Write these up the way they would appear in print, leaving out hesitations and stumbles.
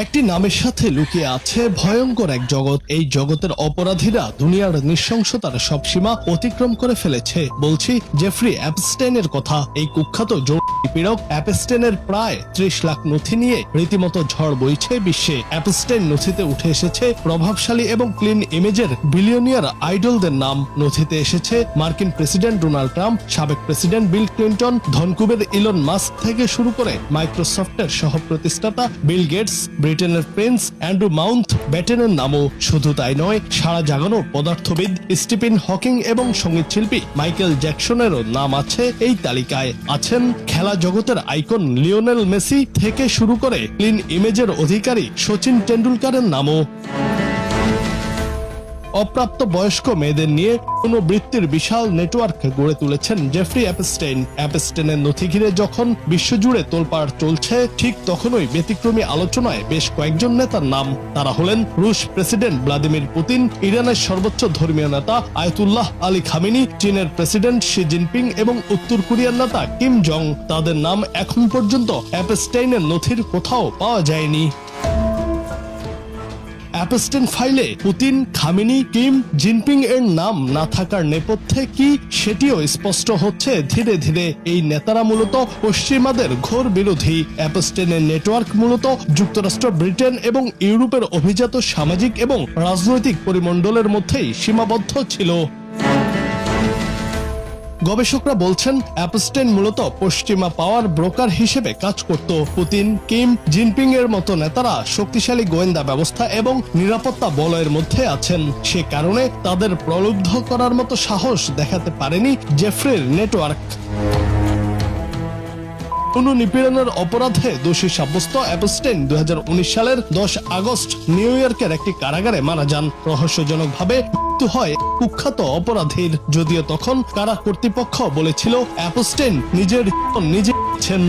একটি নামের সাথে লুকিয়ে আছে ভয়ঙ্কর এক জগৎ। এই জগতের অপরাধীরা দুনিয়ার নৃশংসতার সব সীমা অতিক্রম করে ফেলেছে। বলছি জেফ্রি অ্যাপস্টেইনের কথা। এই কুখ্যাত পীড়ক অ্যাপস্টেইনের প্রায় ৩০ লাখ নথি নিয়ে রীতিমতো ঝড় বইছে বিশ্বে। অ্যাপস্টেইন নথিতে উঠে এসেছে প্রভাবশালী এবং ক্লিন ইমেজের বিলিয়নিয়ার আইডলদের নাম। নথিতে এসেছে মার্কিন প্রেসিডেন্ট ডোনাল্ড ট্রাম্প, সাবেক প্রেসিডেন্ট বিল ক্লিন্টন, ধনকুবের ইলন মাস্ক থেকে শুরু করে মাইক্রোসফটের সহ প্রতিষ্ঠাতা বিল গেটস, ব্রিটেনের প্রিন্স অ্যান্ড্রু মাউন্ট ব্যাটেনের নামও। শুধু তাই নয়, সারা জাগানো পদার্থবিদ স্টিফেন হকিং এবং সঙ্গীতশিল্পী মাইকেল জ্যাকসনেরও নাম আছে এই তালিকায়। আছেন খেলা জগতের আইকন লিওনেল মেসি থেকে শুরু করে ক্লিন ইমেজের অধিকারী সচিন টেন্ডুলকারের নামও। অপ্রাপ্ত বয়স্ক মেয়েদের নিয়ে পুনর্বৃত্তির বিশাল নেটওয়ার্ক গড়ে তুলেছেন জেফ্রি অ্যাপস্টেইন। অ্যাপস্টেইনের নথি ঘিরে যখন বিশ্বজুড়ে তোলপাড় চলছে, ঠিক তখনই ব্যতিক্রমী আলোচনায় বেশ কয়েকজন নেতার নাম। তারা হলেন রুশ প্রেসিডেন্ট ভ্লাদিমির পুতিন, ইরানের সর্বোচ্চ ধর্মীয় নেতা আয়াতুল্লাহ আলী খামেনি, চীনের প্রেসিডেন্ট শি জিনপিং এবং উত্তর কোরিয়ার নেতা কিম জং। তাদের নাম এখন পর্যন্ত অ্যাপস্টেইনের নথির কোথাও পাওয়া যায়নি। অ্যাপস্টেইন ফাইলে পুতিন, খামেনি, কিম, জিনপিং এর নাম না থাকার নেপথ্যে কি, সেটিও স্পষ্ট হচ্ছে ধীরে ধীরে। এই নেতারা মূলত পশ্চিমাদের ঘোর বিরোধী। অ্যাপস্টেইনের নেটওয়ার্ক মূলত যুক্তরাষ্ট্র, ব্রিটেন এবং ইউরোপের অভিজাত সামাজিক এবং রাজনৈতিক পরিমণ্ডলের মধ্যেই সীমাবদ্ধ ছিল। গবেষকরা বলছেন অ্যাপস্টেইন মূলত পশ্চিমা পাওয়ার ব্রোকার হিসেবে কাজ করত। পুতিন, কিম, জিনপিং এর মতো নেতারা শক্তিশালী গোয়েন্দা ব্যবস্থা এবং নিরাপত্তা বলয়ের মধ্যে আছেন। সে কারণে তাদের প্রলুব্ধ করার মতো সাহস দেখাতে পারেনি জেফ্রির নেটওয়ার্ক। নিপীড়নের অপরাধে দোষী সাব্যস্ত অ্যাপস্টেইন ২০১৯ সালের ১০ আগস্ট নিউ ইয়র্কের একটি কারাগারে মারা যান। রহস্যজনকভাবে মৃত্যু হয় কুখ্যাত অপরাধীর। যদিও তখন কারা কর্তৃপক্ষ বলেছিল অ্যাপস্টেইন নিজের নিজে নিয়েছেন।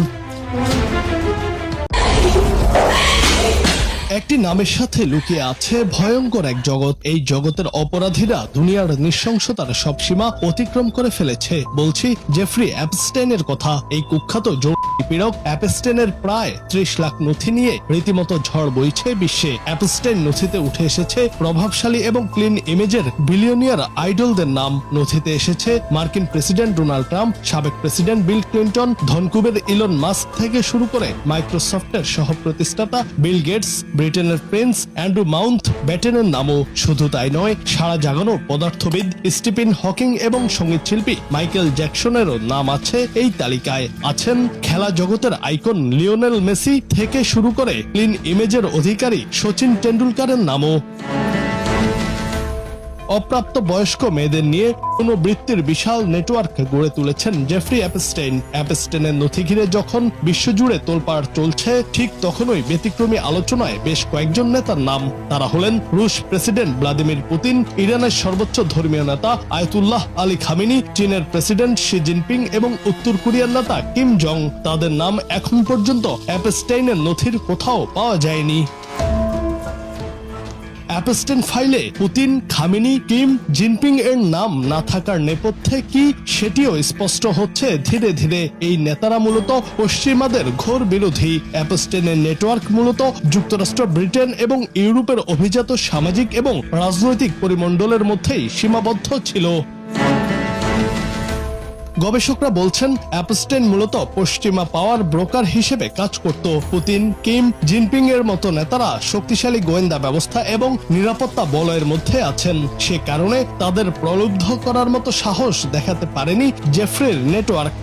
একটি নামের সাথে লুকিয়ে আছে ভয়ঙ্কর এক জগৎ। এই জগতের অপরাধীরা দুনিয়ার নৃশংসতার সব সীমা অতিক্রম করে ফেলেছে। বলছি জেফ্রি অ্যাপস্টেইনের কথা। এই কুখ্যাত পীড়ক অ্যাপস্টেইনের প্রায় ৩০ লাখ নথি নিয়ে রীতিমতো ঝড় বইছে বিশ্বে। অ্যাপস্টেইন নথিতে উঠে এসেছে প্রভাবশালী এবং ক্লিন ইমেজের বিলিয়নিয়ার আইডলদের নাম। নথিতে এসেছে মার্কিন প্রেসিডেন্ট ডোনাল্ড ট্রাম্প, সাবেক প্রেসিডেন্ট বিল ক্লিন্টন, ধনকুবের ইলন মাস্ক থেকে শুরু করে মাইক্রোসফটের সহ প্রতিষ্ঠাতা বিল গেটস, ব্রিটেনের প্রিন্স অ্যান্ড্রু মাউন্ট ব্যাটেনের নামও। শুধু তাই নয়, সারা জাগানো পদার্থবিদ স্টিফেন হকিং এবং সঙ্গীতশিল্পী মাইকেল জ্যাকসনেরও নাম আছে এই তালিকায়। আছেন খেলা জগতের আইকন লিওনেল মেসি থেকে শুরু করে ক্লিন ইমেজের অধিকারী সচিন টেন্ডুলকারের নামও। অপ্রাপ্ত বয়স্ক মেয়েদের নিয়ে পুনর্বৃত্তির বিশাল নেটওয়ার্ক গড়ে তুলেছেন জেফ্রি অ্যাপস্টেইন। অ্যাপস্টেইনের নথি ঘিরে যখন বিশ্বজুড়ে তোলপাড় চলছে, ঠিক তখনই ব্যতিক্রমী আলোচনায় বেশ কয়েকজন নেতার নাম। তারা হলেন রুশ প্রেসিডেন্ট ভ্লাদিমির পুতিন, ইরানের সর্বোচ্চ ধর্মীয় নেতা আয়াতুল্লাহ আলী খামেনি, চীনের প্রেসিডেন্ট শি জিনপিং এবং উত্তর কোরিয়ার নেতা কিম জং। তাদের নাম এখন পর্যন্ত অ্যাপস্টেইনের নথির কোথাও পাওয়া যায়নি। অ্যাপস্টেইন ফাইলে পুতিন, খামেনি, কিম, জিনপিং এর নাম না থাকার নেপথ্যে কি, সেটিও স্পষ্ট হচ্ছে ধীরে ধীরে। এই নেতারা মূলত পশ্চিমাদের ঘোর বিরোধী। অ্যাপস্টেইনের নেটওয়ার্ক মূলত যুক্তরাষ্ট্র, ব্রিটেন এবং ইউরোপের অভিজাত সামাজিক এবং রাজনৈতিক পরিমণ্ডলের মধ্যেই সীমাবদ্ধ ছিল। গবেষকরা বলছেন অ্যাপস্টেইন মূলত পশ্চিমা পাওয়ার ব্রোকার হিসেবে কাজ করত। পুতিন, কিম, জিনপিং এর মতো নেতারা শক্তিশালী গোয়েন্দা ব্যবস্থা এবং নিরাপত্তা বলয়ের মধ্যে আছেন। সে কারণে তাদের প্রলুব্ধ করার মতো সাহস দেখাতে পারেনি জেফ্রির নেটওয়ার্ক।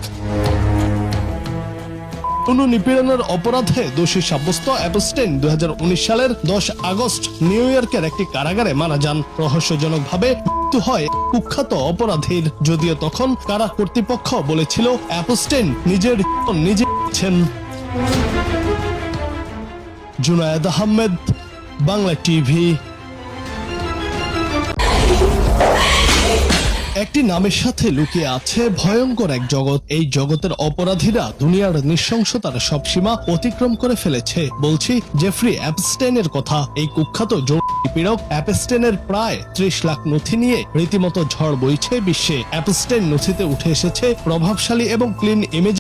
নিপীড়নের অপরাধে দোষী সাব্যস্ত অ্যাপস্টেইন ২০১৯ সালের ১০ আগস্ট নিউ ইয়র্কের একটি কারাগারে মারা যান। রহস্যজনকভাবে মৃত্যু হয় কুখ্যাত অপরাধীর। যদিও তখন কারা কর্তৃপক্ষ বলেছিল অ্যাপস্টেইন নিজের নিজে নিয়েছেন। জুনায়েদ আহমেদ, বাংলা টিভি। একটি নামের সাথে লুকিয়ে আছে ভয়ঙ্কর এক জগৎ। এই জগতের অপরাধীরা দুনিয়ার নৃশংসতার সব সীমা অতিক্রম করে ফেলেছে। বলছি জেফ্রি অ্যাপস্টেইনের কথা। এই কুখ্যাত পীড়ক অ্যাপস্টেইনের প্রায় ৩০ লাখ নথি নিয়ে রীতিমতো ঝড় বইছে বিশ্বে। অ্যাপস্টেইন নথিতে উঠে এসেছে প্রভাবশালী এবং ক্লিন ইমেজ